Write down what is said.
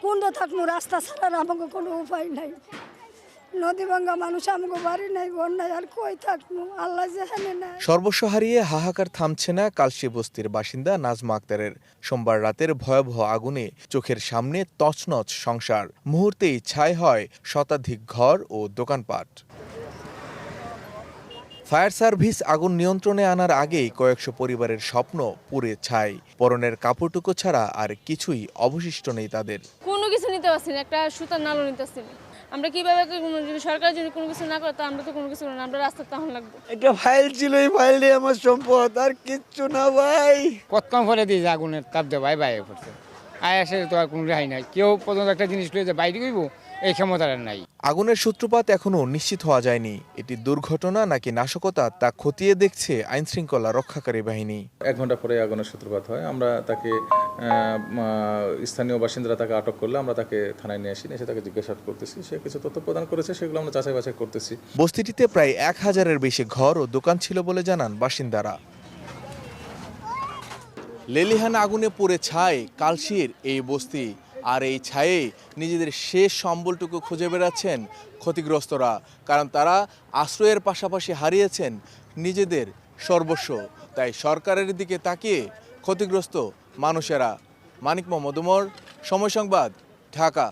কোনটা থাকবো, রাস্তা ছাড়ার আমাকে কোনো উপায় নাই। নদী ভাঙ্গা মানুষ, আমাকে বাড়ি নাই, ঘর নাই, আর কই থাকবো, আল্লাহ যেখানে নাই। সর্বস্ব হারিয়ে হাহাকার থামছে না কালশি বস্তির বাসিন্দা নাজমা আক্তারের। সোমবার রাতের ভয়াবহ আগুনে চোখের সামনে তছনছ সংসার, মুহূর্তেই ছাই হয় শতাধিক ঘর ও দোকানপাট। ফায়ার সার্ভিস আগুন নিয়ন্ত্রণে আনার আগেই কয়েকশো পরিবারের স্বপ্ন পুড়ে ছাই। পরনের কাপড়টুকু ছাড়া আর কিছুই অবশিষ্ট নেই তাদের। কোনো কিছু নিতে পারছি না, একটা সুতার নালও নিতে পারছি না। আমরা কিভাবে যদি সরকার যদি কোনো কিছু না করে, তো আমরা তো কোনো কিছু না, আমরা রাস্তা তখন লাগবো। একটা ফাইল ছিল, এই ফাইল দিয়ে আমার সম্পদ, আর কিচ্ছু না ভাই। কতক্ষণ ফলে দিয়েছে আগুনের তাপ দিয়ে ভাই বাইরে পড়ছে। আয় আসে তো আর কোনো রেহাই নাই। কেউ পর্যন্ত একটা জিনিস লয়ে যে বাইরে গইব এই ক্ষমতা আর নাই। আগুনের সূত্রপাত এখনও নিশ্চিত হওয়া যায়নি। এটি দুর্ঘটনা নাকি নাশকতা তা খতিয়ে দেখছে আইনশৃঙ্খলা রক্ষাকারী বাহিনী। 1 ঘন্টা পরে আগুনের সূত্রপাত হয়। আমরা তাকে স্থানীয় বাসিন্দারা তাকে আটক করলে আমরা তাকে থানায় নিয়ে আসি, এসে তাকে জিজ্ঞাসাবাদ করতেছি। সে কিছু তথ্য প্রদান করেছে, সেগুলো আমরা যাচাই বাছাই করতেছি। বস্তিটিতে প্রায় 1000-এর বেশি ঘর ও দোকান ছিল বলে জানান বাসিন্দারা। লেলিহান আগুনে পুড়ে ছাই কালশির এই বস্তি, আর এই ছায়ে নিজেদের শেষ সম্বলটুকু খুঁজে বেড়াচ্ছেন ক্ষতিগ্রস্তরা। কারণ তারা আশ্রয়ের পাশাপাশি হারিয়েছেন নিজেদের সর্বস্ব। তাই সরকারের দিকে তাকিয়ে ক্ষতিগ্রস্ত মানুষেরা। মানিক মোহাম্মদ উমর, সময় সংবাদ, ঢাকা।